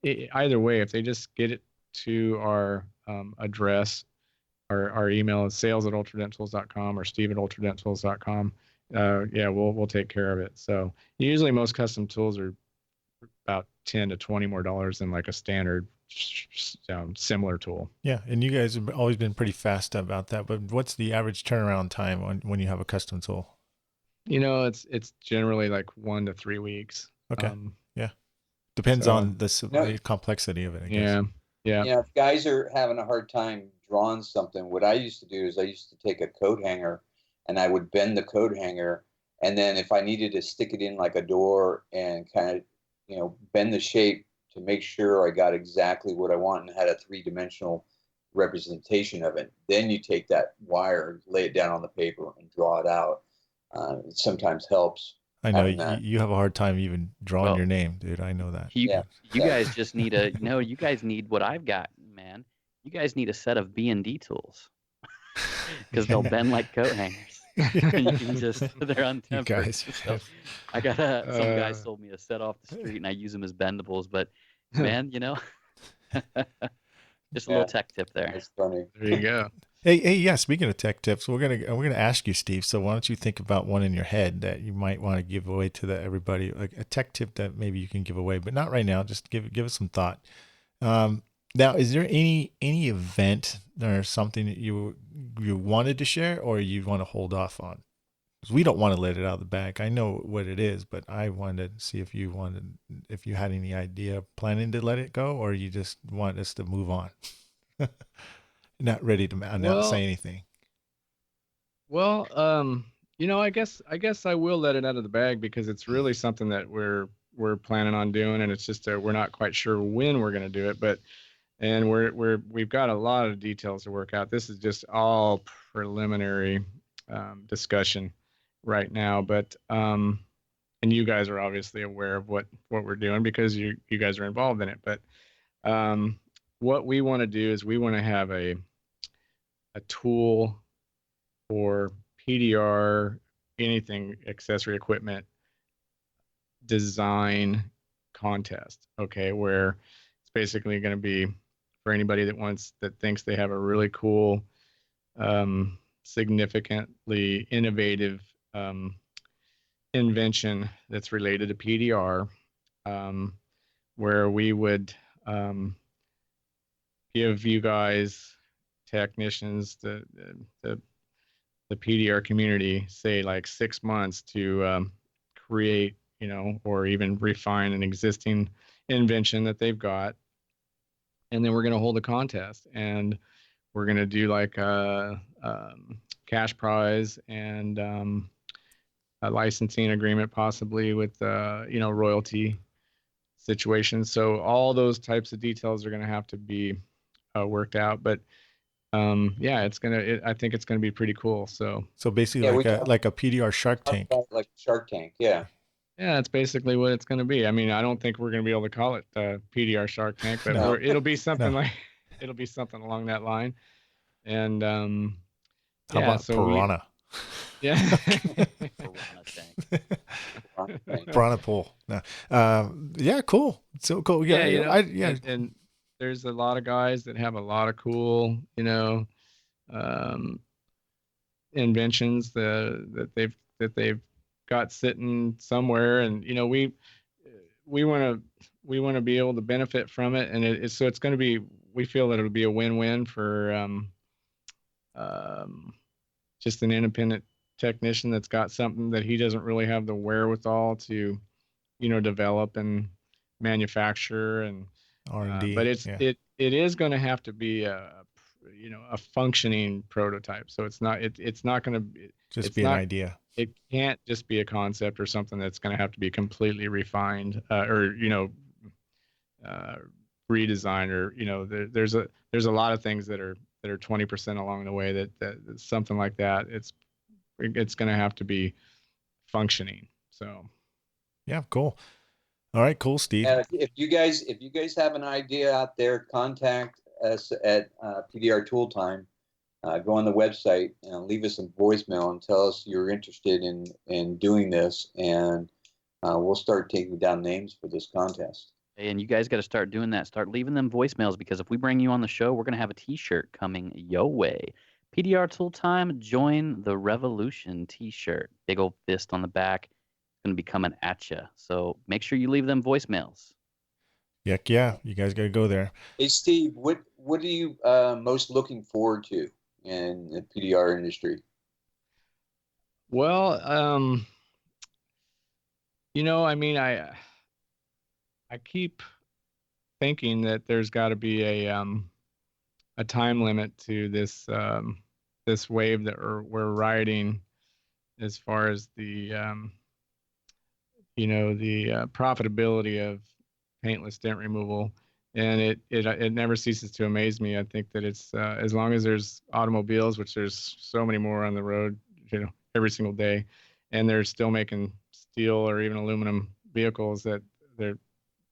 either way, if they just get it to our address, our email is sales@ultradenttools.com or steve@ultradenttools.com. We'll take care of it. So usually most custom tools are about $10 to $20 more than like a standard similar tool. Yeah, and you guys have always been pretty fast about that. But what's the average turnaround time when you have a custom tool? It's generally like 1 to 3 weeks. Okay. Yeah. Depends on the complexity of it, I guess. Yeah. If guys are having a hard time drawing something, what I used to do is I used to take a coat hanger and I would bend the coat hanger. And then if I needed to stick it in like a door and kind of, bend the shape to make sure I got exactly what I want and had a 3-dimensional representation of it, then you take that wire, lay it down on the paper and draw it out. It sometimes helps. I know you have a hard time even drawing your name, dude. I know that. You guys just need you guys need what I've got, man. You guys need a set of B&D tools because they'll bend like coat hangers. You can they're untempered. Guys. So I got some guy sold me a set off the street and I use them as bendables, but man, just a little tech tip there. That's funny. There you go. Hey, yeah. Speaking of tech tips, we're gonna ask you, Steve. So why don't you think about one in your head that you might want to give away to everybody, like a tech tip that maybe you can give away, but not right now. Just give it some thought. Now, is there any event or something that you wanted to share, or you want to hold off on? Because we don't want to let it out of the bag. I know what it is, but I wanted to see if you had any idea planning to let it go, or you just want us to move on. Not ready to say anything. Well, I guess I will let it out of the bag because it's really something that we're planning on doing, and it's just we're not quite sure when we're going to do it, but and we've got a lot of details to work out. This is just all preliminary discussion right now, but and you guys are obviously aware of what we're doing because you guys are involved in it. But what we want to do is we want to have a tool for PDR, anything accessory equipment design contest. Okay, where it's basically going to be for anybody that thinks they have a really cool, significantly innovative invention that's related to PDR, where we would give you guys technicians the PDR community, say like 6 months to create, or even refine an existing invention that they've got. And then we're going to hold a contest, and we're going to do like a cash prize and a licensing agreement, possibly with, royalty situations. So all those types of details are going to have to be worked out. But yeah, I think it's gonna be pretty cool. So basically Yeah, like a PDR Shark Tank. like Shark Tank. Yeah. yeah, that's basically what it's gonna be. I mean, I don't think we're gonna be able to call it PDR Shark Tank, but No. it'll be something No. like it'll be something along that line. And How yeah, about so Piranha? yeah. Piranha tank. Piranha pool. No. Yeah, cool. So cool. Yeah, Yeah, and there's a lot of guys that have a lot of cool, um, inventions that they've got sitting somewhere, and we want to be able to benefit from it, and so it's going to be, we feel that it'll be a win-win for just an independent technician that's got something that he doesn't really have the wherewithal to develop and manufacture, and R&D. but Yeah. it is going to have to be a functioning prototype. So it's not going to Just be an idea. It can't just be a concept or something that's going to have to be completely refined or redesigned, or there's a lot of things that are 20% along the way that something like that it's going to have to be functioning. So Yeah, cool. All right, cool, Steve. If you guys have an idea out there, contact us at PDR Tool Time. Go on the website and leave us a voicemail and tell us you're interested in doing this, and we'll start taking down names for this contest. And you guys got to start doing that. Start leaving them voicemails, because if we bring you on the show, we're going to have a T-shirt coming your way. PDR Tool Time, join the revolution T-shirt. Big old fist on the back. It's going to be coming at you. So make sure you leave them voicemails. Heck yeah, you guys got to go there. Hey, Steve, what are you most looking forward to in the PDR industry? Well, I mean, I keep thinking that there's got to be a time limit to this wave that we're riding, as far as the profitability of paintless dent removal, and it never ceases to amaze me. I think that it's as long as there's automobiles, which there's so many more on the road, every single day, and they're still making steel or even aluminum vehicles, that their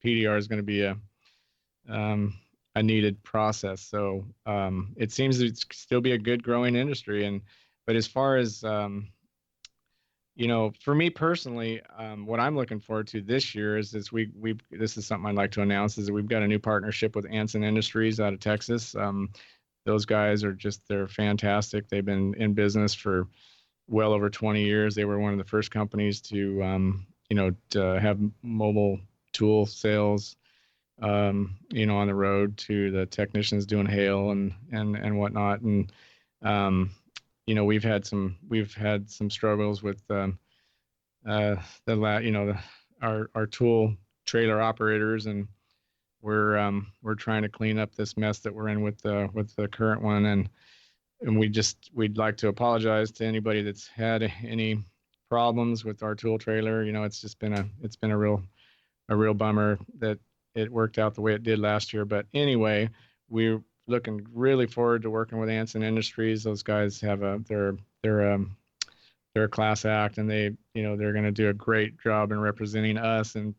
PDR is going to be a needed process. So it seems to still be a good growing industry. But as far as for me personally, what I'm looking forward to this year is this is something I'd like to announce, is that we've got a new partnership with Anson Industries out of Texas. Those guys they're fantastic. They've been in business for well over 20 years. They were one of the first companies to to have mobile tool sales, on the road to the technicians doing hail and whatnot. And we've had some struggles with our tool trailer operators, and we're trying to clean up this mess that we're in with the current one. And we'd like to apologize to anybody that's had any problems with our tool trailer. It's been a real bummer that it worked out the way it did last year. But anyway, we're looking really forward to working with Anson Industries. Those guys have they're a class act, and they're going to do a great job in representing us and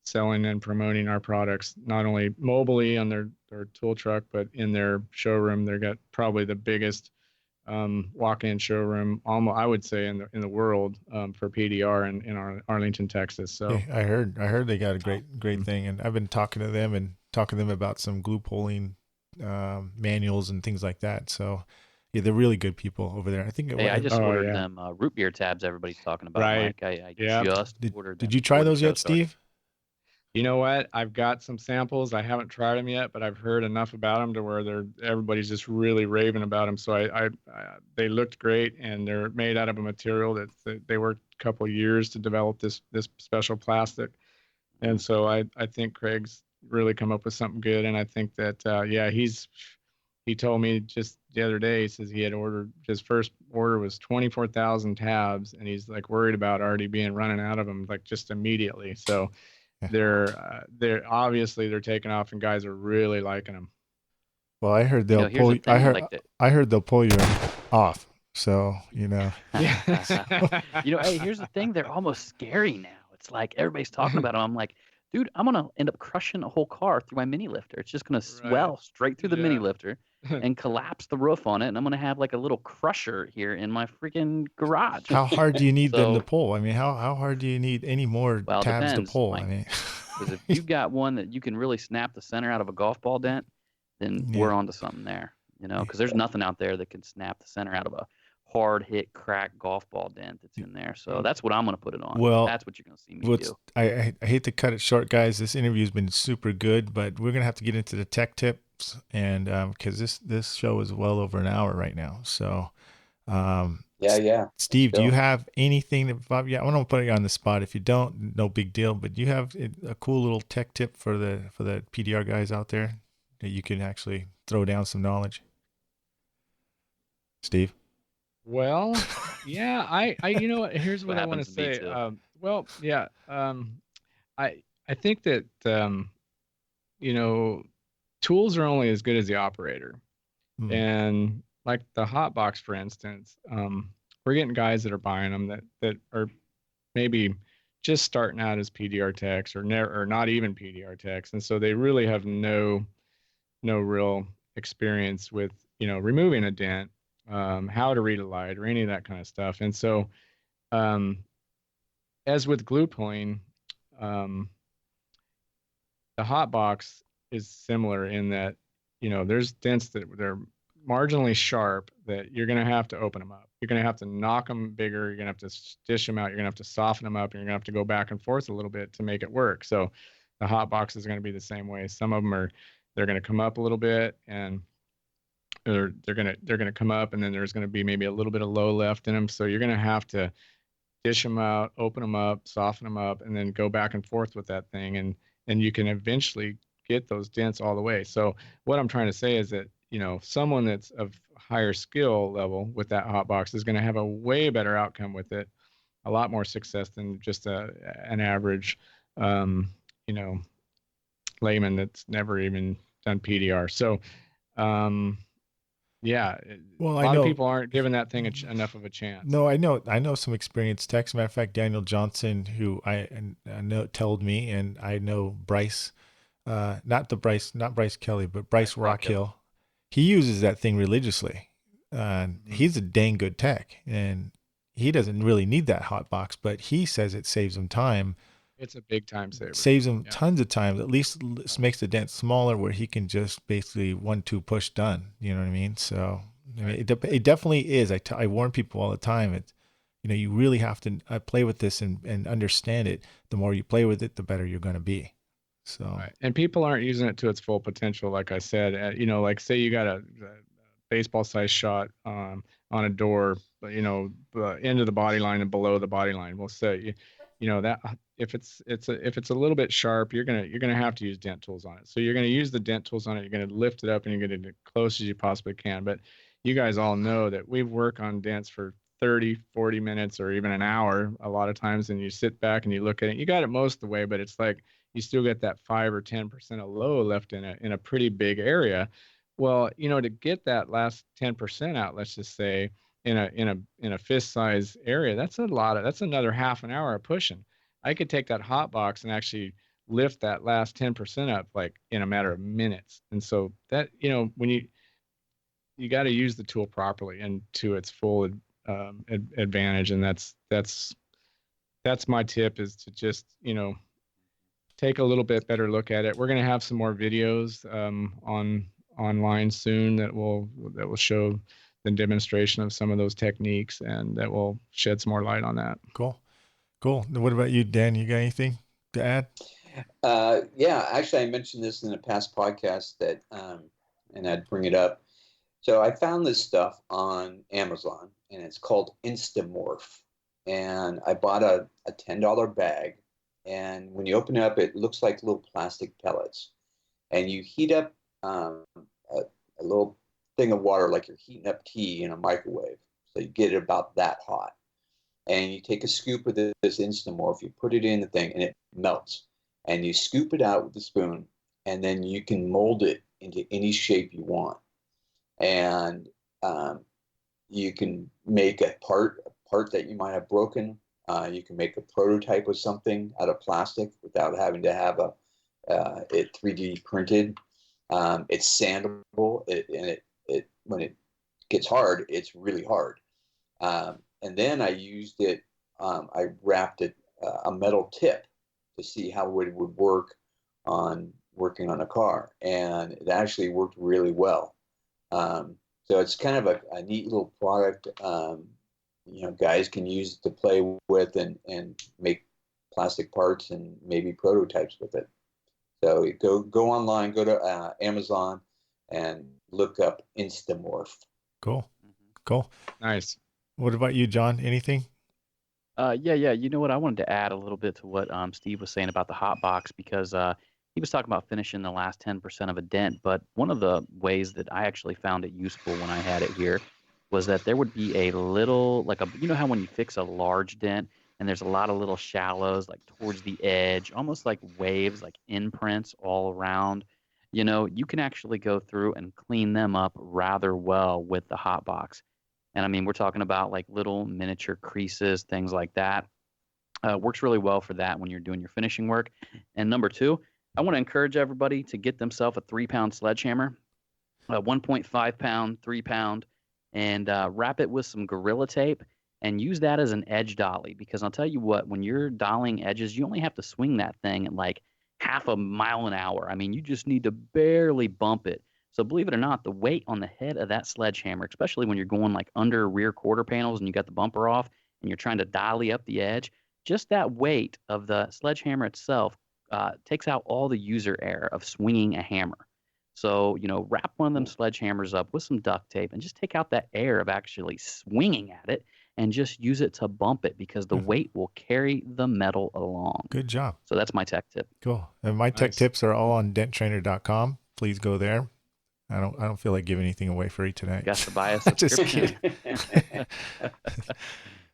selling and promoting our products, not only mobilely on their tool truck, but in their showroom. They've got probably the biggest walk-in showroom, almost, I would say, in the world, for PDR in Arlington, Texas. So I heard they got a great thing, and I've been talking to them about some glue pulling manuals and things like that. So yeah, they're really good people over there. I think. Hey, I just ordered them root beer tabs. Everybody's talking about. Right. Mike. I Yeah. just ordered them. Did you try those yet, Steve? You know what? I've got some samples. I haven't tried them yet, but I've heard enough about them to where everybody's just really raving about them. So they looked great, and they're made out of a material that they worked a couple of years to develop this special plastic. And so I think Craig's really come up with something good. And I think that, he told me just the other day, he says he had ordered, his first order was 24,000 tabs, and he's like worried about already being running out of them, like just immediately. So they're obviously they're taking off, and guys are really liking them. Well, I heard they'll pull. I heard they'll pull you off. So hey, here's the thing: they're almost scary now. It's like everybody's talking about them. I'm like, dude, I'm gonna end up crushing a whole car through my mini lifter. It's just gonna swell straight through the mini lifter and collapse the roof on it, and I'm gonna have like a little crusher here in my freaking garage. How hard do you need them to pull? I mean, how hard do you need any more tabs to pull? Mike. I mean, because if you've got one that you can really snap the center out of a golf ball dent, then we're onto something there. Because there's nothing out there that can snap the center out of a hard hit, crack golf ball dent that's in there. So that's what I'm going to put it on. Well, that's what you're going to see me do. I hate to cut it short, guys. This interview has been super good, but we're going to have to get into the tech tips, and because this show is well over an hour right now. So, Steve, do you have anything that Bob? Yeah, I want to put you on the spot. If you don't, no big deal. But do you have a cool little tech tip for the PDR guys out there that you can actually throw down some knowledge? Steve? Well, yeah, I here's what I want to say. I think that, tools are only as good as the operator. And like the hot box, for instance, we're getting guys that are buying them that are maybe just starting out as PDR techs or not even PDR techs. And so they really have no real experience with, removing a dent, how to read a light or any of that kind of stuff. And so, as with glue pulling, the hot box is similar in that, there's dents that they're marginally sharp that you're going to have to open them up. You're going to have to knock them bigger. You're going to have to stitch them out. You're going to have to soften them up. And you're going to have to go back and forth a little bit to make it work. So the hot box is going to be the same way. Some of them they're going to come up a little bit, and they're going to come up, and then there's going to be maybe a little bit of low left in them. So you're going to have to dish them out, open them up, soften them up, and then go back and forth with that thing. And you can eventually get those dents all the way. So what I'm trying to say is that, someone that's of higher skill level with that hot box is going to have a way better outcome with it, a lot more success than just an average, layman that's never even done PDR. So, a lot of people aren't giving that thing enough of a chance. No, I know some experienced techs. Matter of fact, Daniel Johnson, who I know told me, and I know Bryce, not Bryce Kelly, but Bryce Rockhill. He uses that thing religiously. He's a dang good tech, and he doesn't really need that hot box, but he says it saves him time. It's a big time saver. Saves him tons of time. At least makes the dent smaller, where he can just basically 1-2 push done. You know what I mean? So I mean, it definitely is. I warn people all the time. It's, you really have to play with this and understand it. The more you play with it, the better you're going to be. So, right. And people aren't using it to its full potential. Like I said, like say you got a baseball size shot on a door, end of the body line and below the body line. We'll say that if it's a little bit sharp, you're gonna have to use dent tools on it. So you're gonna use the dent tools on it. You're gonna lift it up and you're gonna get it as close as you possibly can. But you guys all know that we work on dents for 30, 40 minutes or even an hour a lot of times, and you sit back and you look at it. You got it most of the way, but it's like you still get that 5 or 10% of low left in a pretty big area. Well, to get that last 10% out, let's just say in a fist size area, that's another half an hour of pushing. I could take that hot box and actually lift that last 10% up like in a matter of minutes. And so that, when you got to use the tool properly and to its full advantage. And that's my tip, is to just, take a little bit better look at it. We're going to have some more videos online soon that will show the demonstration of some of those techniques, and that will shed some more light on that. Cool. What about you, Dan? You got anything to add? Yeah, actually, I mentioned this in a past podcast that, and I'd bring it up. So I found this stuff on Amazon, and it's called Instamorph. And I bought a $10 bag. And when you open it up, it looks like little plastic pellets. And you heat up a little thing of water like you're heating up tea in a microwave. So you get it about that hot. And you take a scoop of this Instamorph, you put it in the thing, and it melts. And you scoop it out with a spoon, and then you can mold it into any shape you want. And you can make a part that you might have broken. You can make a prototype of something out of plastic without having to have it 3D printed. It's sandable, and when it gets hard, it's really hard. And then I used it. I wrapped it a metal tip to see how it would work on working on a car, and it actually worked really well. So it's kind of a neat little product. Guys can use it to play with and make plastic parts and maybe prototypes with it. So go online, go to Amazon, and look up Instamorph. Cool. Nice. What about you, John? Anything? Yeah. You know what? I wanted to add a little bit to what Steve was saying about the hot box, because he was talking about finishing the last 10% of a dent. But one of the ways that I actually found it useful when I had it here was that there would be a little, you know how when you fix a large dent and there's a lot of little shallows like towards the edge, almost like waves, like imprints all around, you can actually go through and clean them up rather well with the hot box. And I mean, we're talking about like little miniature creases, things like that. Works really well for that when you're doing your finishing work. And number two, I want to encourage everybody to get themselves a 3-pound sledgehammer, 1.5 pound, 3 pound, and wrap it with some Gorilla Tape and use that as an edge dolly. Because I'll tell you what, when you're dollying edges, you only have to swing that thing at like half a mile an hour. I mean, you just need to barely bump it. So believe it or not, the weight on the head of that sledgehammer, especially when you're going like under rear quarter panels and you got the bumper off and you're trying to dolly up the edge, just that weight of the sledgehammer itself takes out all the user error of swinging a hammer. So, wrap one of them sledgehammers up with some duct tape and just take out that air of actually swinging at it and just use it to bump it, because the weight will carry the metal along. Good job. So that's my tech tip. Cool. And my tech tips are all on denttrainer.com. Please go there. I don't feel like giving anything away free today. Got to buy a Just subscription. kidding.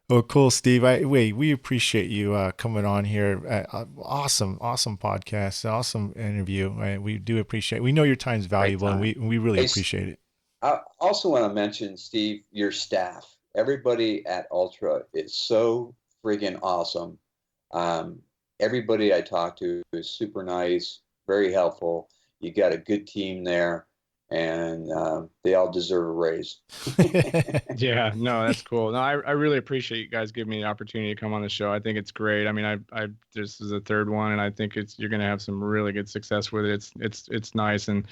Well, cool, Steve. We appreciate you coming on here. Awesome podcast. Awesome interview. We do appreciate. We know your time's valuable, and we really appreciate it. I also want to mention, Steve, your staff. Everybody at Ultra is so friggin' awesome. Everybody I talk to is super nice, very helpful. You got a good team there, and they all deserve a raise. Yeah, no, that's cool. No, I really appreciate you guys giving me the opportunity to come on the show. I think it's great. I mean, I this is the third one, and I think you're going to have some really good success with it. It's nice, and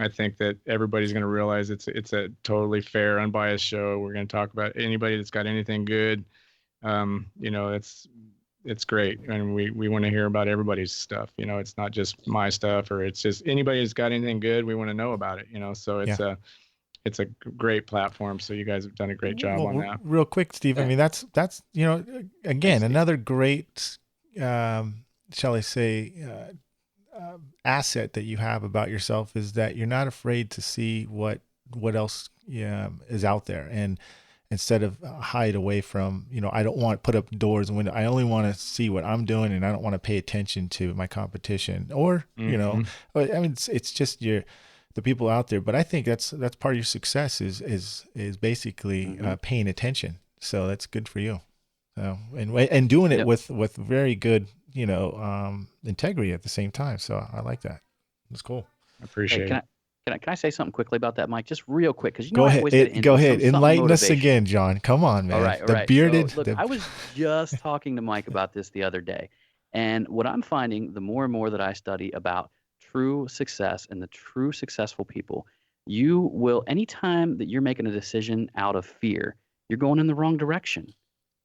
I think that everybody's going to realize it's a totally fair, unbiased show. We're going to talk about anybody that's got anything good. It's great, and we want to hear about everybody's stuff. It's not just my stuff, or it's just anybody that's got anything good, we want to know about it. So it's a great platform. So you guys have done a great job on that. Real quick, Steve. I mean, that's again, another great shall I say, asset that you have about yourself is that you're not afraid to see what else is out there, and instead of hide away from, I don't want to put up doors and windows. I only want to see what I'm doing, and I don't want to pay attention to my competition, or I mean, it's just the people out there. But I think that's part of your success is basically paying attention. So that's good for you. So and doing it with very good integrity at the same time. So I like that. It's cool. I appreciate it. Can I say something quickly about that, Mike? Just real quick, because go ahead. Enlighten us again, John. Come on, man. All right. The bearded. So, look, I was just talking to Mike about this the other day, and what I'm finding, the more and more that I study about true success and the true successful people, you will, anytime that you're making a decision out of fear, you're going in the wrong direction.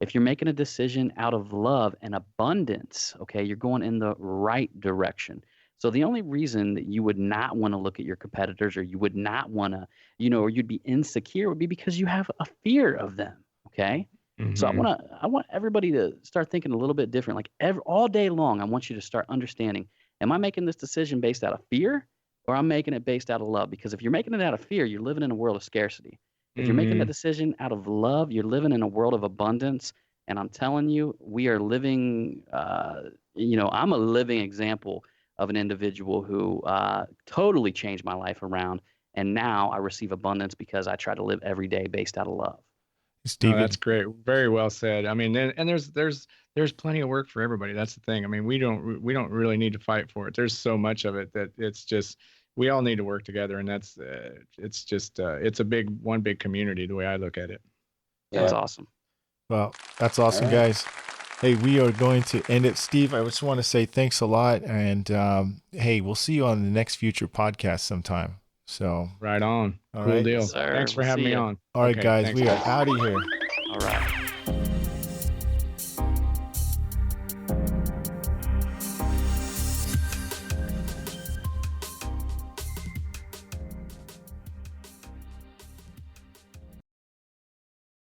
If you're making a decision out of love and abundance, okay, you're going in the right direction. So the only reason that you would not want to look at your competitors, or you would not want to, or you'd be insecure, would be because you have a fear of them. Okay. Mm-hmm. So I want everybody to start thinking a little bit different. Like all day long, I want you to start understanding, am I making this decision based out of fear, or I'm making it based out of love? Because if you're making it out of fear, you're living in a world of scarcity. If you're making a decision out of love, you're living in a world of abundance. And I'm telling you, we are living, I'm a living example of an individual who totally changed my life around. And now I receive abundance because I try to live every day based out of love. Oh, that's great. Very well said. I mean, and there's plenty of work for everybody. That's the thing. I mean, we don't really need to fight for it. There's so much of it that it's just, we all need to work together. And that's, it's just, it's one big community, the way I look at it. Yeah. That's awesome. Well, that's awesome, right, guys. Hey, we are going to end it. Steve, I just want to say thanks a lot. And hey, we'll see you on the next future podcast sometime. So right on. All cool right. deal. Yes, thanks for having me on. All right, okay, guys, thanks, we are out of here. All right.